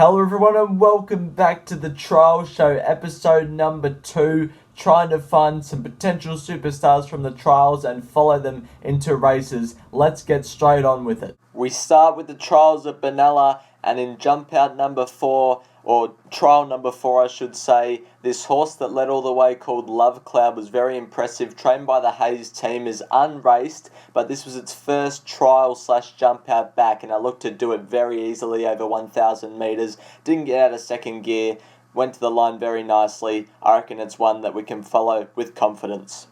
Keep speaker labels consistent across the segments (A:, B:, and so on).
A: Hello everyone and welcome back to the Trial Show, episode number 2, trying to find some potential superstars from the trials and follow them into races. Let's get straight on with it. We start with the trials at Benalla, and in jump out number 4, or trial number 4 I should say, this horse that led all the way called Love Cloud was very impressive, trained by the Hayes team, is unraced, but this was its first trial / jump out back, and I looked to do it very easily over 1,000 metres, didn't get out of second gear, went to the line very nicely. I reckon it's one that we can follow with confidence.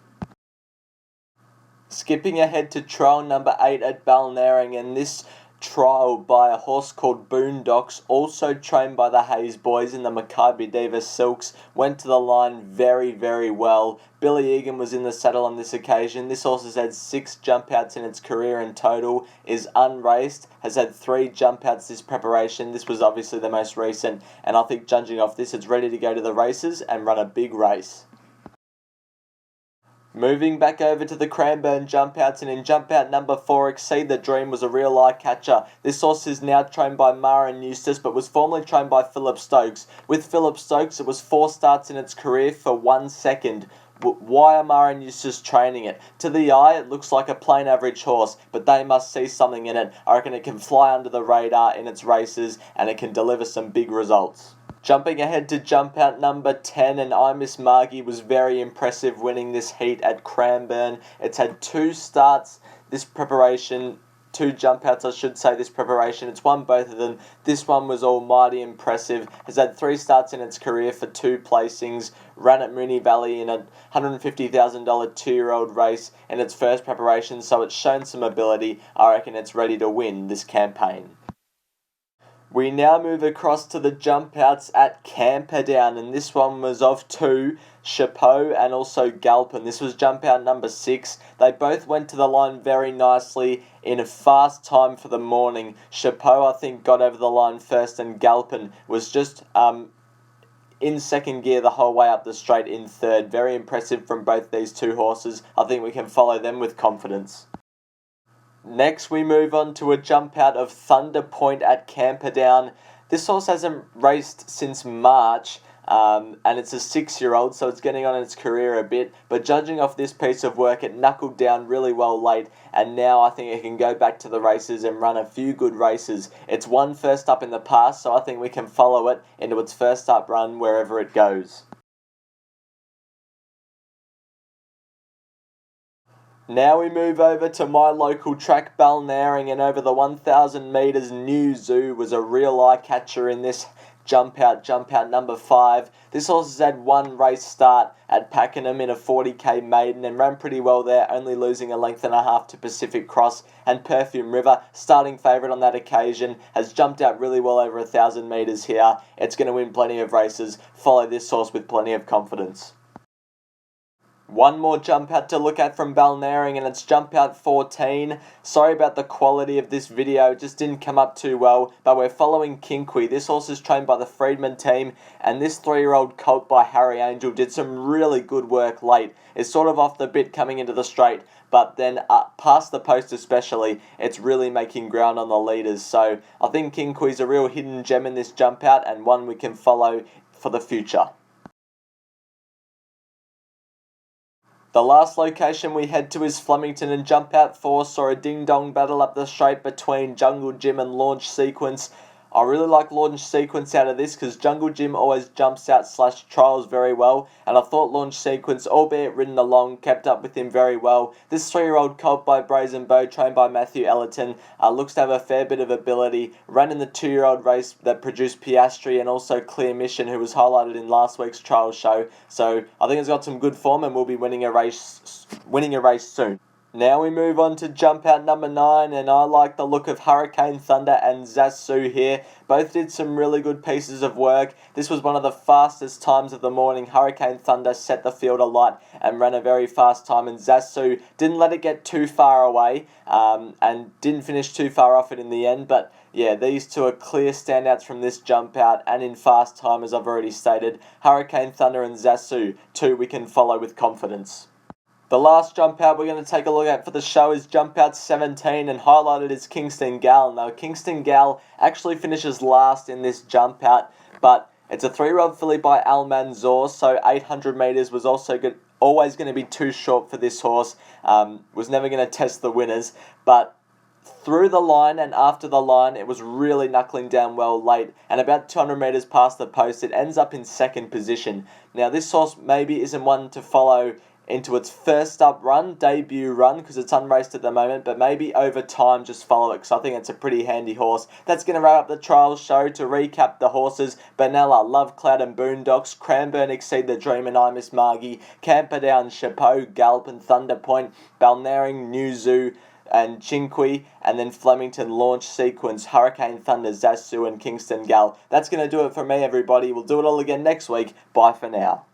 A: Skipping ahead to trial number 8 at Balnarring, and this trial by a horse called Boondocks, also trained by the Hayes boys in the Maccabi Diva Silks, went to the line very well. Billy Egan was in the saddle on this occasion. This horse has had 6 jump outs in its career in total, is unraced, has had 3 jump outs this preparation. This was obviously the most recent, and I think judging off this, it's ready to go to the races and run a big race. Moving back over to the Cranbourne jump outs, and in jump out number 4, Exceed the Dream was a real eye catcher. This horse is now trained by MAHER-EUSTACE, but was formerly trained by Philip Stokes. With Philip Stokes, it was 4 starts in its career for 1 second. Why are MAHER-EUSTACE training it? To the eye, it looks like a plain average horse, but they must see something in it. I reckon it can fly under the radar in its races, and it can deliver some big results. Jumping ahead to jump out number 10, and I Miss Margie was very impressive winning this heat at Cranbourne. It's had 2 starts this preparation, 2 jump outs I should say this preparation. It's won both of them. This one was almighty impressive. Has had 3 starts in its career for 2 placings. Ran at Moonee Valley in a $150,000 2-year-old race in its first preparation, so it's shown some ability. I reckon it's ready to win this campaign. We now move across to the jump outs at Camperdown, and this one was of 2, Chapeau and also Galpin. This was jump out number 6. They both went to the line very nicely in a fast time for the morning. Chapeau, I think, got over the line first, and Galpin was just in second gear the whole way up the straight in third. Very impressive from both these 2 horses. I think we can follow them with confidence. Next, we move on to a jump out of Thunder Point at Camperdown. This horse hasn't raced since March, and it's a 6-year-old, so it's getting on in its career a bit. But judging off this piece of work, it knuckled down really well late, and now I think it can go back to the races and run a few good races. It's won first up in the past, so I think we can follow it into its first up run wherever it goes. Now we move over to my local track, Balnarring, and over the 1,000 metres, New Zoo was a real eye catcher in this jump out number 5. This horse has had 1 race start at Pakenham in a 40k maiden and ran pretty well there, only losing a length and a half to Pacific Cross and Perfume River. Starting favourite on that occasion, has jumped out really well over 1,000 metres here. It's going to win plenty of races. Follow this horse with plenty of confidence. One more jump out to look at from Balnarring, and it's jump out 14. Sorry about the quality of this video, it just didn't come up too well, but we're following Kinqui. This horse is trained by the Friedman team, and this 3-year-old colt by Harry Angel did some really good work late. It's sort of off the bit coming into the straight, but then past the post especially, it's really making ground on the leaders. So I think Kinqui's a real hidden gem in this jump out, and one we can follow for the future. The last location we head to is Flemington, and jump out 4 saw a ding-dong battle up the straight between Jungle Jim and Launch Sequence. I really like Launch Sequence out of this because Jungle Jim always jumps out / trials very well, and I thought Launch Sequence, albeit ridden along, kept up with him very well. This 3-year-old colt by Brazen Bow, trained by Matthew Ellerton, looks to have a fair bit of ability. Ran in the 2-year-old race that produced Piastri and also Clear Mission, who was highlighted in last week's trial show. So I think it's got some good form and will be winning a race soon. Now we move on to jump out number 9, and I like the look of Hurricane Thunder and Zasu here. Both did some really good pieces of work. This was one of the fastest times of the morning. Hurricane Thunder set the field alight and ran a very fast time, and Zasu didn't let it get too far away and didn't finish too far off it in the end. But yeah, these 2 are clear standouts from this jump out and in fast time, as I've already stated. Hurricane Thunder and Zasu, 2 we can follow with confidence. The last jump out we're going to take a look at for the show is jump out 17, and highlighted is Kingston Gal. Now, Kingston Gal actually finishes last in this jump out, but it's a 3-year-old filly by Al Manzour, so 800 metres was also good. Always going to be too short for this horse. Was never going to test the winners, but through the line and after the line, it was really knuckling down well late, and about 200 metres past the post, it ends up in second position. Now, this horse maybe isn't one to follow into its first up run, debut run, because it's unraced at the moment, but maybe over time just follow it, because I think it's a pretty handy horse. That's going to wrap up the trials show. To recap the horses: Benella, Love Cloud and Boondocks, Cranbourne, Exceed the Dream and I Miss Margie, Camperdown, Chapeau, Gallop and Thunderpoint, Balnarring, New Zoo and Chinqui, and then Flemington, Launch Sequence, Hurricane Thunder, Zasu and Kingston Gal. That's going to do it for me, everybody. We'll do it all again next week. Bye for now.